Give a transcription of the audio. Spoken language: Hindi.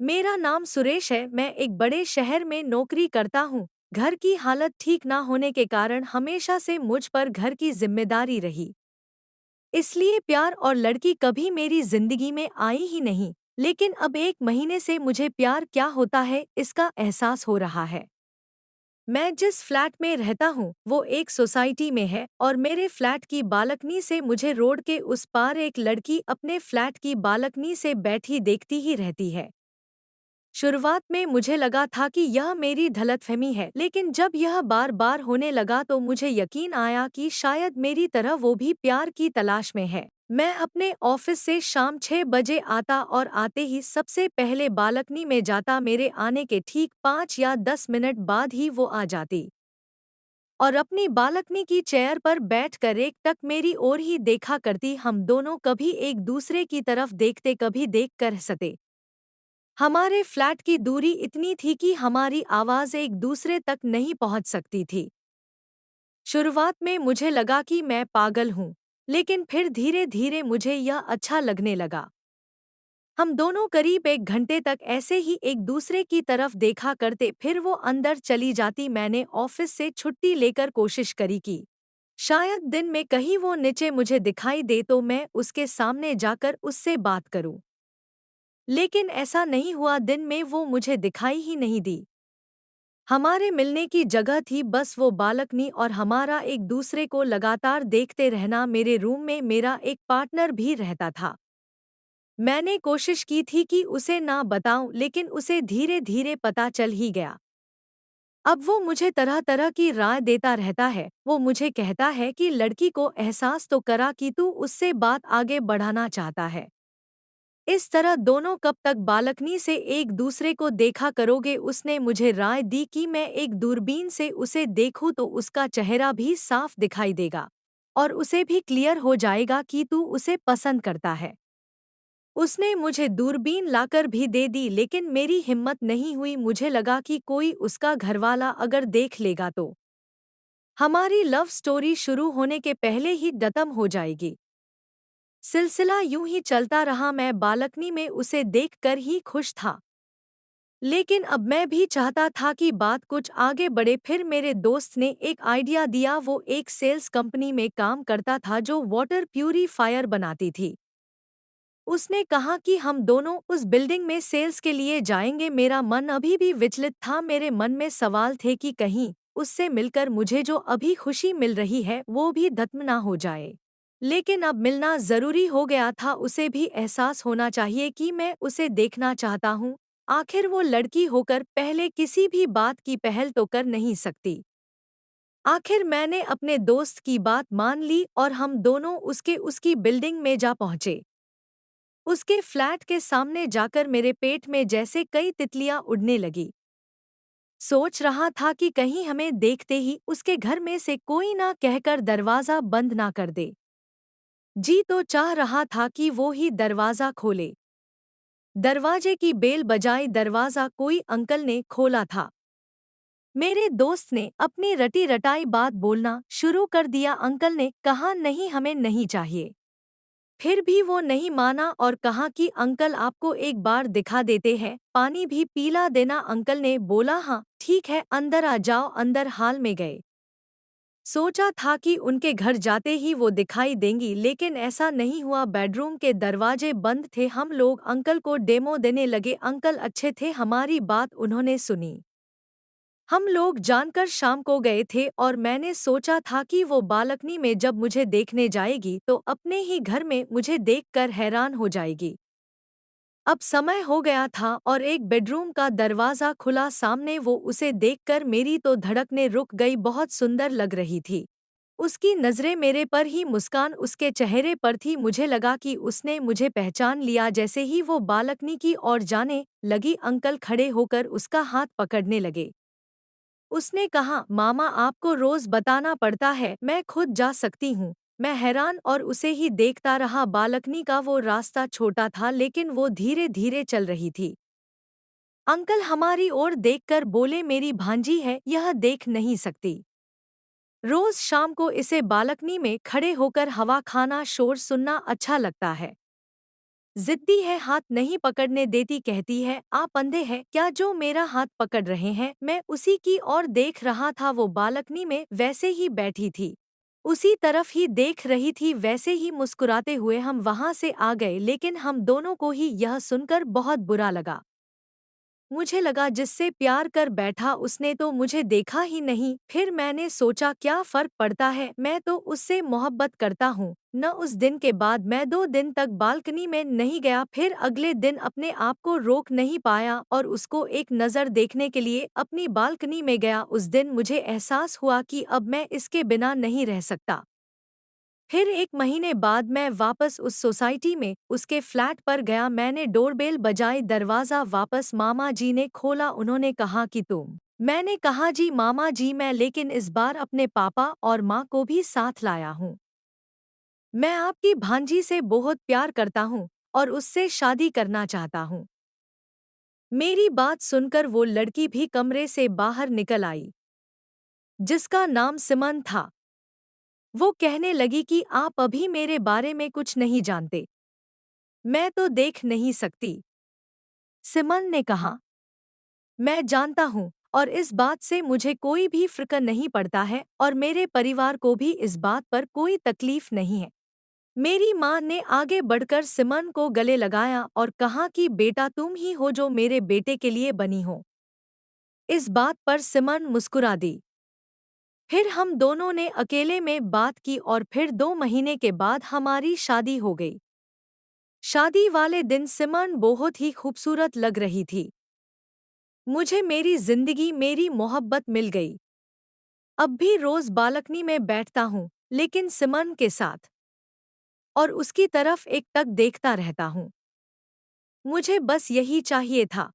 मेरा नाम सुरेश है। मैं एक बड़े शहर में नौकरी करता हूँ। घर की हालत ठीक ना होने के कारण हमेशा से मुझ पर घर की जिम्मेदारी रही। इसलिए प्यार और लड़की कभी मेरी जिंदगी में आई ही नहीं। लेकिन अब 1 महीने से मुझे प्यार क्या होता है इसका एहसास हो रहा है। मैं जिस फ्लैट में रहता हूँ वो एक सोसाइटी में है और मेरे फ्लैट की बालकनी से मुझे रोड के उस पार एक लड़की अपने फ्लैट की बालकनी से बैठी देखती ही रहती है। शुरुआत में मुझे लगा था कि यह मेरी गलतफहमी है, लेकिन जब यह बार बार होने लगा तो मुझे यकीन आया कि शायद मेरी तरह वो भी प्यार की तलाश में है। मैं अपने ऑफिस से शाम 6 बजे आता और आते ही सबसे पहले बालकनी में जाता। मेरे आने के ठीक 5 या 10 मिनट बाद ही वो आ जाती और अपनी बालकनी की चेयर पर बैठकर एक टक मेरी ओर ही देखा करती। हम दोनों कभी एक दूसरे की तरफ देखते, कभी देख कर हंसते। हमारे फ्लैट की दूरी इतनी थी कि हमारी आवाज़ एक दूसरे तक नहीं पहुंच सकती थी। शुरुआत में मुझे लगा कि मैं पागल हूँ, लेकिन फिर धीरे धीरे मुझे यह अच्छा लगने लगा। हम दोनों करीब 1 घंटे तक ऐसे ही एक दूसरे की तरफ देखा करते, फिर वो अंदर चली जाती। मैंने ऑफिस से छुट्टी लेकर कोशिश करी कि शायद दिन में कहीं वो नीचे मुझे दिखाई दे तो मैं उसके सामने जाकर उससे बात करूं, लेकिन ऐसा नहीं हुआ। दिन में वो मुझे दिखाई ही नहीं दी। हमारे मिलने की जगह थी बस वो बालकनी और हमारा एक दूसरे को लगातार देखते रहना। मेरे रूम में मेरा एक पार्टनर भी रहता था। मैंने कोशिश की थी कि उसे ना बताऊं, लेकिन उसे धीरे धीरे पता चल ही गया। अब वो मुझे तरह तरह की राय देता रहता है। वो मुझे कहता है कि लड़की को एहसास तो करा कि तू उससे बात आगे बढ़ाना चाहता है। इस तरह दोनों कब तक बालकनी से एक दूसरे को देखा करोगे। उसने मुझे राय दी कि मैं एक दूरबीन से उसे देखूं तो उसका चेहरा भी साफ दिखाई देगा और उसे भी क्लियर हो जाएगा कि तू उसे पसंद करता है। उसने मुझे दूरबीन लाकर भी दे दी, लेकिन मेरी हिम्मत नहीं हुई। मुझे लगा कि कोई उसका घरवाला अगर देख लेगा तो हमारी लव स्टोरी शुरू होने के पहले ही खत्म हो जाएगी। सिलसिला यूं ही चलता रहा। मैं बालकनी में उसे देखकर ही खुश था, लेकिन अब मैं भी चाहता था कि बात कुछ आगे बढ़े। फिर मेरे दोस्त ने एक आइडिया दिया। वो एक सेल्स कंपनी में काम करता था जो वाटर प्यूरीफायर बनाती थी। उसने कहा कि हम दोनों उस बिल्डिंग में सेल्स के लिए जाएंगे। मेरा मन अभी भी विचलित था। मेरे मन में सवाल थे कि कहीं उससे मिलकर मुझे जो अभी खुशी मिल रही है वो भी खत्म ना हो जाए। लेकिन अब मिलना जरूरी हो गया था। उसे भी एहसास होना चाहिए कि मैं उसे देखना चाहता हूँ। आखिर वो लड़की होकर पहले किसी भी बात की पहल तो कर नहीं सकती। आखिर मैंने अपने दोस्त की बात मान ली और हम दोनों उसकी बिल्डिंग में जा पहुंचे। उसके फ्लैट के सामने जाकर मेरे पेट में जैसे कई तितलियां उड़ने लगी। सोच रहा था कि कहीं हमें देखते ही उसके घर में से कोई ना कहकर दरवाजा बंद ना कर दे। जी तो चाह रहा था कि वो ही दरवाजा खोले। दरवाजे की बेल बजाई। दरवाजा कोई अंकल ने खोला था। मेरे दोस्त ने अपनी रटी रटाई बात बोलना शुरू कर दिया। अंकल ने कहा, नहीं हमें नहीं चाहिए। फिर भी वो नहीं माना और कहा कि अंकल आपको एक बार दिखा देते हैं, पानी भी पीला देना। अंकल ने बोला, हाँ ठीक है अंदर आ जाओ। अंदर हाल में गए। सोचा था कि उनके घर जाते ही वो दिखाई देंगी, लेकिन ऐसा नहीं हुआ। बेडरूम के दरवाजे बंद थे। हम लोग अंकल को डेमो देने लगे। अंकल अच्छे थे, हमारी बात उन्होंने सुनी। हम लोग जानकर शाम को गए थे और मैंने सोचा था कि वो बालकनी में जब मुझे देखने जाएगी तो अपने ही घर में मुझे देखकर हैरान हो जाएगी। अब समय हो गया था और एक बेडरूम का दरवाजा खुला। सामने वो उसे देखकर मेरी तो धड़कनें रुक गई। बहुत सुंदर लग रही थी। उसकी नज़रें मेरे पर ही, मुस्कान उसके चेहरे पर थी। मुझे लगा कि उसने मुझे पहचान लिया। जैसे ही वो बालकनी की ओर जाने लगी, अंकल खड़े होकर उसका हाथ पकड़ने लगे। उसने कहा, मामा आपको रोज बताना पड़ता है, मैं खुद जा सकती हूँ। मैं हैरान और उसे ही देखता रहा। बालकनी का वो रास्ता छोटा था, लेकिन वो धीरे धीरे चल रही थी। अंकल हमारी ओर देखकर बोले, मेरी भांजी है, यह देख नहीं सकती। रोज शाम को इसे बालकनी में खड़े होकर हवा खाना, शोर सुनना अच्छा लगता है। जिद्दी है, हाथ नहीं पकड़ने देती, कहती है आप अंधे हैं क्या जो मेरा हाथ पकड़ रहे हैं। मैं उसी की ओर देख रहा था, वो बालकनी में वैसे ही बैठी थी, उसी तरफ ही देख रही थी, वैसे ही मुस्कुराते हुए हम वहां से आ गए। लेकिन हम दोनों को ही यह सुनकर बहुत बुरा लगा। मुझे लगा जिससे प्यार कर बैठा उसने तो मुझे देखा ही नहीं। फिर मैंने सोचा क्या फर्क पड़ता है, मैं तो उससे मोहब्बत करता हूँ न। उस दिन के बाद मैं 2 दिन तक बालकनी में नहीं गया। फिर अगले दिन अपने आप को रोक नहीं पाया और उसको एक नज़र देखने के लिए अपनी बालकनी में गया। उस दिन मुझे एहसास हुआ कि अब मैं इसके बिना नहीं रह सकता। फिर 1 महीने बाद मैं वापस उस सोसाइटी में उसके फ्लैट पर गया। मैंने डोरबेल बजाई, दरवाज़ा वापस मामा जी ने खोला। उन्होंने कहा कि तुम? मैंने कहा जी मामा जी मैं, लेकिन इस बार अपने पापा और माँ को भी साथ लाया हूँ। मैं आपकी भांजी से बहुत प्यार करता हूँ और उससे शादी करना चाहता हूँ। मेरी बात सुनकर वो लड़की भी कमरे से बाहर निकल आई, जिसका नाम सिमन था। वो कहने लगी कि आप अभी मेरे बारे में कुछ नहीं जानते, मैं तो देख नहीं सकती। सिमन ने कहा, मैं जानता हूँ और इस बात से मुझे कोई भी फ़िक्र नहीं पड़ता है और मेरे परिवार को भी इस बात पर कोई तकलीफ नहीं है। मेरी माँ ने आगे बढ़कर सिमन को गले लगाया और कहा कि बेटा तुम ही हो जो मेरे बेटे के लिए बनी हो। इस बात पर सिमन मुस्कुरा दी। फिर हम दोनों ने अकेले में बात की और फिर 2 महीने के बाद हमारी शादी हो गई। शादी वाले दिन सिमन बहुत ही खूबसूरत लग रही थी। मुझे मेरी जिंदगी, मेरी मोहब्बत मिल गई। अब भी रोज बालकनी में बैठता हूँ, लेकिन सिमन के साथ, और उसकी तरफ एक टक देखता रहता हूँ। मुझे बस यही चाहिए था।